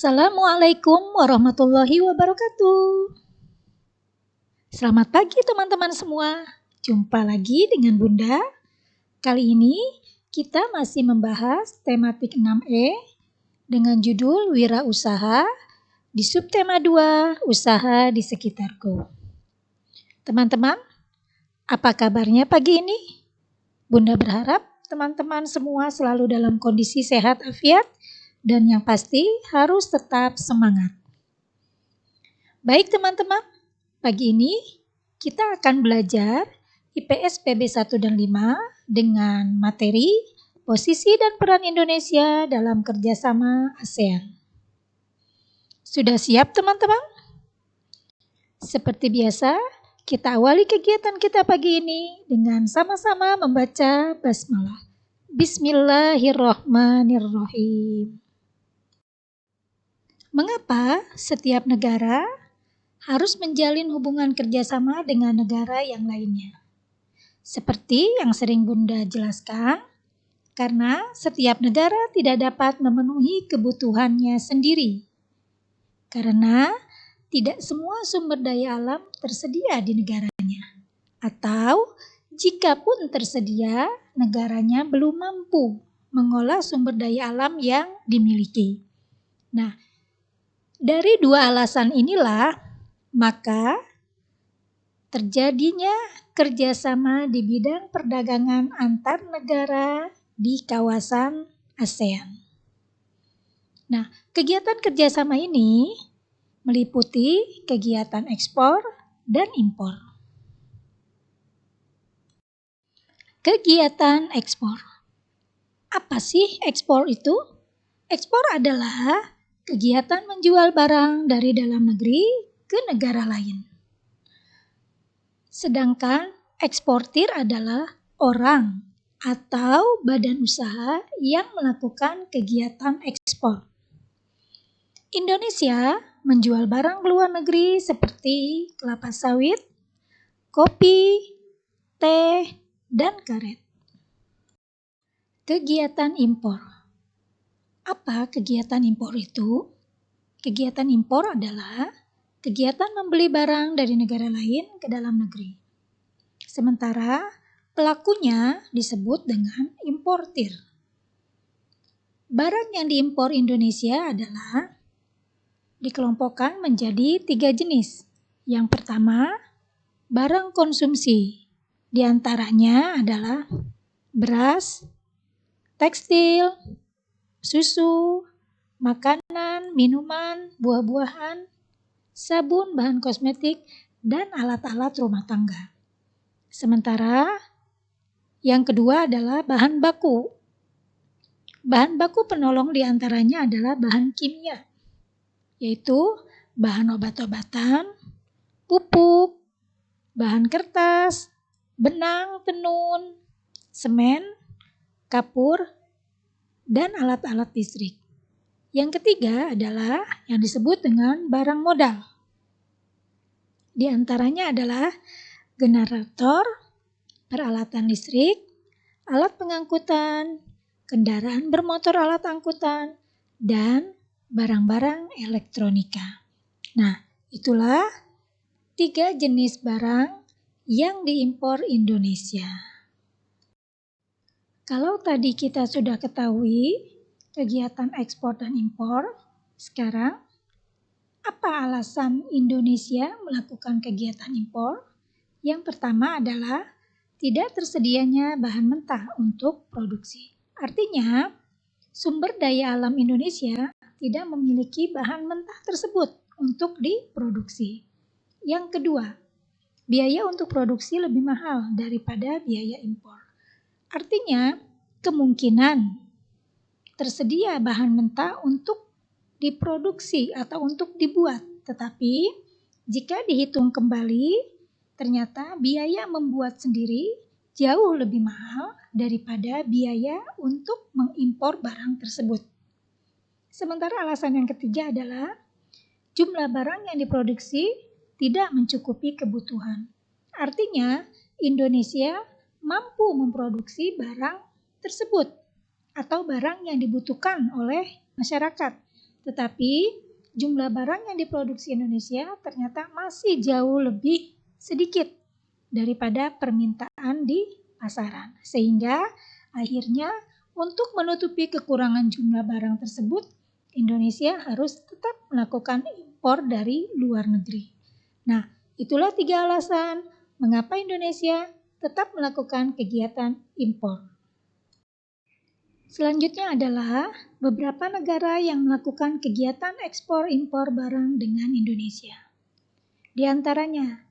Assalamualaikum warahmatullahi wabarakatuh. Selamat pagi teman-teman semua. Jumpa lagi dengan Bunda. Kali ini kita masih membahas tematik 6E dengan judul Wirausaha di subtema 2, Usaha di Sekitarku. Teman-teman, apa kabarnya pagi ini? Bunda berharap teman-teman semua selalu dalam kondisi sehat afiat dan yang pasti harus tetap semangat. Baik teman-teman, pagi ini kita akan belajar IPS PB 1 dan 5 dengan materi posisi dan peran Indonesia dalam kerjasama ASEAN. Sudah siap teman-teman? Seperti biasa, kita awali kegiatan kita pagi ini dengan sama-sama membaca basmalah. Bismillahirrahmanirrahim. Mengapa setiap negara harus menjalin hubungan kerjasama dengan negara yang lainnya? Seperti yang sering Bunda jelaskan, karena setiap negara tidak dapat memenuhi kebutuhannya sendiri. Karena tidak semua sumber daya alam tersedia di negaranya. Atau jika pun tersedia, negaranya belum mampu mengolah sumber daya alam yang dimiliki. Nah, dari dua alasan inilah, maka terjadinya kerjasama di bidang perdagangan antar negara di kawasan ASEAN. Nah, kegiatan kerjasama ini meliputi kegiatan ekspor dan impor. Kegiatan ekspor. Apa sih ekspor itu? Ekspor adalah kegiatan menjual barang dari dalam negeri ke negara lain. Sedangkan eksportir adalah orang atau badan usaha yang melakukan kegiatan ekspor. Indonesia menjual barang ke luar negeri seperti kelapa sawit, kopi, teh, dan karet. Kegiatan impor. Apa kegiatan impor itu? Kegiatan impor adalah kegiatan membeli barang dari negara lain ke dalam negeri. Sementara pelakunya disebut dengan importir. Barang yang diimpor Indonesia adalah dikelompokkan menjadi 3 jenis. Yang pertama, barang konsumsi. Di antaranya adalah beras, tekstil, susu, makanan, minuman, buah-buahan, sabun, bahan kosmetik, dan alat-alat rumah tangga. Sementara yang kedua adalah bahan baku. Bahan baku penolong diantaranya adalah bahan kimia, yaitu bahan obat-obatan, pupuk, bahan kertas, benang, tenun, semen, kapur, dan alat-alat listrik. Yang ketiga adalah yang disebut dengan barang modal. Di antaranya adalah generator, peralatan listrik, alat pengangkutan, kendaraan bermotor alat angkutan, dan barang-barang elektronika. Nah, itulah 3 jenis barang yang diimpor Indonesia. Kalau tadi kita sudah ketahui kegiatan ekspor dan impor, sekarang apa alasan Indonesia melakukan kegiatan impor? Yang pertama adalah tidak tersedianya bahan mentah untuk produksi. Artinya, sumber daya alam Indonesia tidak memiliki bahan mentah tersebut untuk diproduksi. Yang kedua, biaya untuk produksi lebih mahal daripada biaya impor. Artinya, kemungkinan tersedia bahan mentah untuk diproduksi atau untuk dibuat. Tetapi, jika dihitung kembali, ternyata biaya membuat sendiri jauh lebih mahal daripada biaya untuk mengimpor barang tersebut. Sementara alasan yang ketiga adalah jumlah barang yang diproduksi tidak mencukupi kebutuhan. Artinya, Indonesia mampu memproduksi barang tersebut atau barang yang dibutuhkan oleh masyarakat. Tetapi jumlah barang yang diproduksi Indonesia ternyata masih jauh lebih sedikit daripada permintaan di pasaran. Sehingga akhirnya untuk menutupi kekurangan jumlah barang tersebut, Indonesia harus tetap melakukan impor dari luar negeri. Nah, itulah 3 alasan mengapa Indonesia tetap melakukan kegiatan impor. Selanjutnya adalah beberapa negara yang melakukan kegiatan ekspor-impor barang dengan Indonesia. Di antaranya,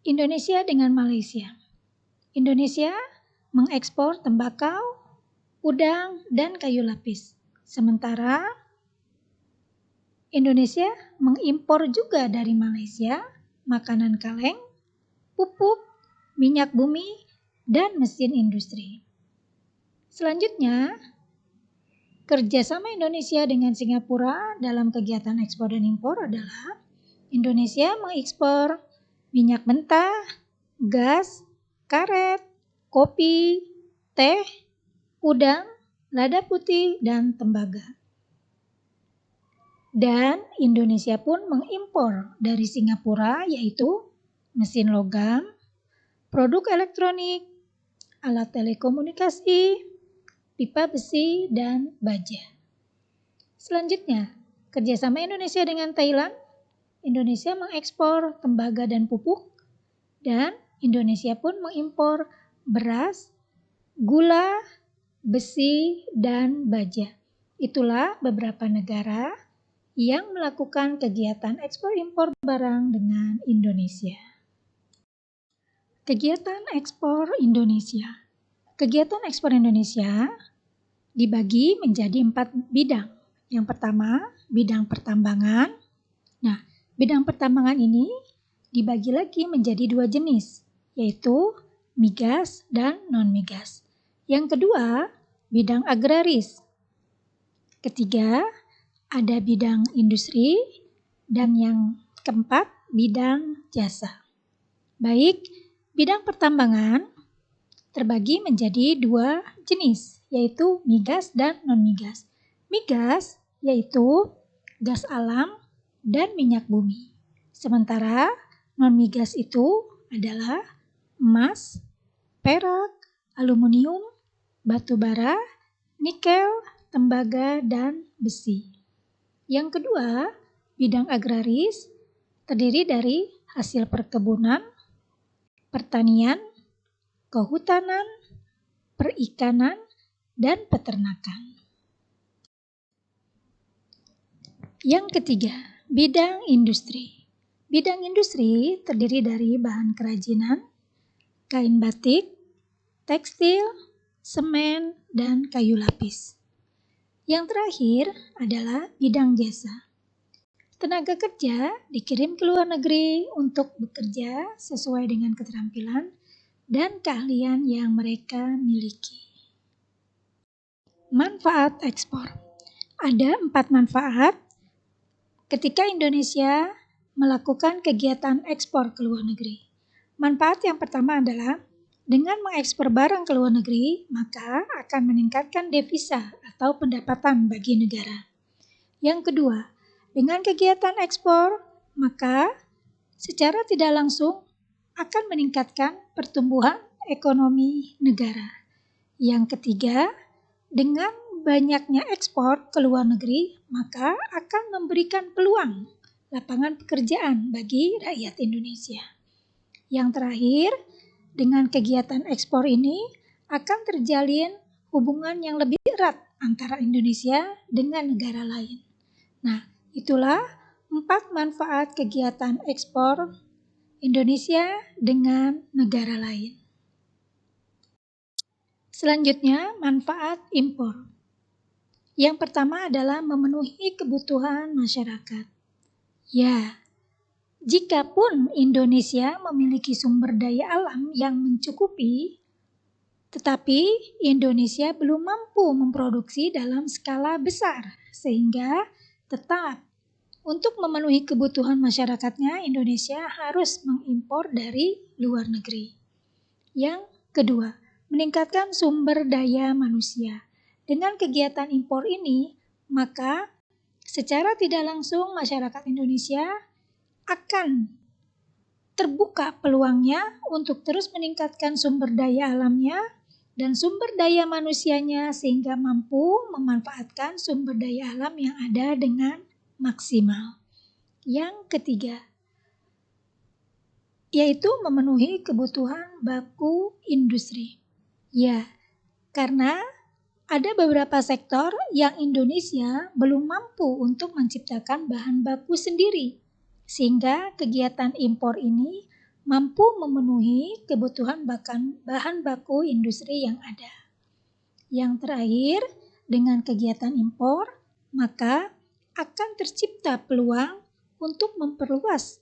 Indonesia dengan Malaysia. Indonesia mengekspor tembakau, udang, dan kayu lapis. Sementara Indonesia mengimpor juga dari Malaysia makanan kaleng, pupuk, minyak bumi, dan mesin industri. Selanjutnya, kerjasama Indonesia dengan Singapura dalam kegiatan ekspor dan impor adalah Indonesia mengekspor minyak mentah, gas, karet, kopi, teh, udang, lada putih, dan tembaga. Dan Indonesia pun mengimpor dari Singapura yaitu mesin logam, produk elektronik, alat telekomunikasi, pipa besi, dan baja. Selanjutnya, kerjasama Indonesia dengan Thailand. Indonesia mengekspor tembaga dan pupuk, dan Indonesia pun mengimpor beras, gula, besi, dan baja. Itulah beberapa negara yang melakukan kegiatan ekspor-impor barang dengan Indonesia. Kegiatan ekspor Indonesia. Kegiatan ekspor Indonesia dibagi menjadi 4 bidang. Yang pertama, bidang pertambangan. Nah, bidang pertambangan ini dibagi lagi menjadi 2 jenis, yaitu migas dan non-migas. Yang kedua, bidang agraris. Ketiga, ada bidang industri. Dan yang keempat, bidang jasa. Baik, bidang pertambangan terbagi menjadi 2 jenis, yaitu migas dan non-migas. Migas yaitu gas alam dan minyak bumi. Sementara non-migas itu adalah emas, perak, aluminium, batu bara, nikel, tembaga, dan besi. Yang kedua, bidang agraris terdiri dari hasil perkebunan, pertanian, kehutanan, perikanan, dan peternakan. Yang ketiga, bidang industri. Bidang industri terdiri dari bahan kerajinan, kain batik, tekstil, semen, dan kayu lapis. Yang terakhir adalah bidang jasa. Tenaga kerja dikirim ke luar negeri untuk bekerja sesuai dengan keterampilan dan keahlian yang mereka miliki. Manfaat ekspor. Ada 4 manfaat ketika Indonesia melakukan kegiatan ekspor ke luar negeri. Manfaat yang pertama adalah dengan mengekspor barang ke luar negeri, maka akan meningkatkan devisa atau pendapatan bagi negara. Yang kedua, dengan kegiatan ekspor, maka secara tidak langsung akan meningkatkan pertumbuhan ekonomi negara. Yang ketiga, dengan banyaknya ekspor ke luar negeri, maka akan memberikan peluang lapangan pekerjaan bagi rakyat Indonesia. Yang terakhir, dengan kegiatan ekspor ini akan terjalin hubungan yang lebih erat antara Indonesia dengan negara lain. Nah, itulah 4 manfaat kegiatan ekspor Indonesia dengan negara lain. Selanjutnya, manfaat impor. Yang pertama adalah memenuhi kebutuhan masyarakat. Ya, jikapun Indonesia memiliki sumber daya alam yang mencukupi, tetapi Indonesia belum mampu memproduksi dalam skala besar, sehingga tetap untuk memenuhi kebutuhan masyarakatnya, Indonesia harus mengimpor dari luar negeri. Yang kedua, meningkatkan sumber daya manusia. Dengan kegiatan impor ini, maka Secara tidak langsung masyarakat Indonesia akan terbuka peluangnya untuk terus meningkatkan sumber daya alamnya dan sumber daya manusianya sehingga mampu memanfaatkan sumber daya alam yang ada dengan maksimal. Yang ketiga, yaitu memenuhi kebutuhan baku industri. Ya, karena ada beberapa sektor yang Indonesia belum mampu untuk menciptakan bahan baku sendiri, sehingga kegiatan impor ini mampu memenuhi kebutuhan bahan baku industri yang ada. Yang terakhir, dengan kegiatan impor, maka akan tercipta peluang untuk memperluas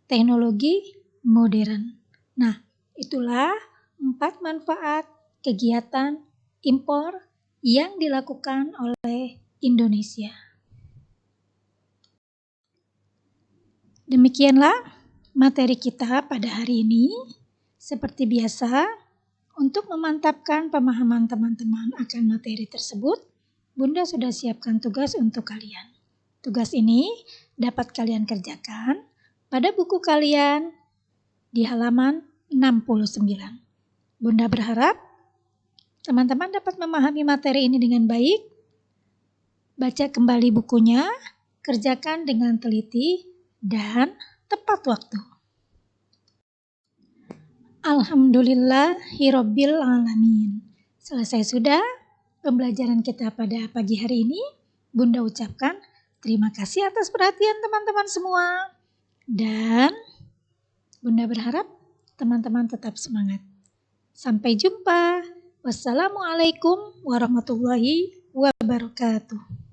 teknologi modern. Nah, itulah 4 manfaat kegiatan impor yang dilakukan oleh Indonesia. Demikianlah materi kita pada hari ini. Seperti biasa, untuk memantapkan pemahaman teman-teman akan materi tersebut, Bunda sudah siapkan tugas untuk kalian. Tugas ini dapat kalian kerjakan pada buku kalian di halaman 69. Bunda berharap teman-teman dapat memahami materi ini dengan baik, baca kembali bukunya, kerjakan dengan teliti, dan tepat waktu. Alhamdulillahirabbil alamin. Selesai sudah pembelajaran kita pada pagi hari ini. Bunda ucapkan terima kasih atas perhatian teman-teman semua. Dan Bunda berharap teman-teman tetap semangat. Sampai jumpa. Wassalamualaikum warahmatullahi wabarakatuh.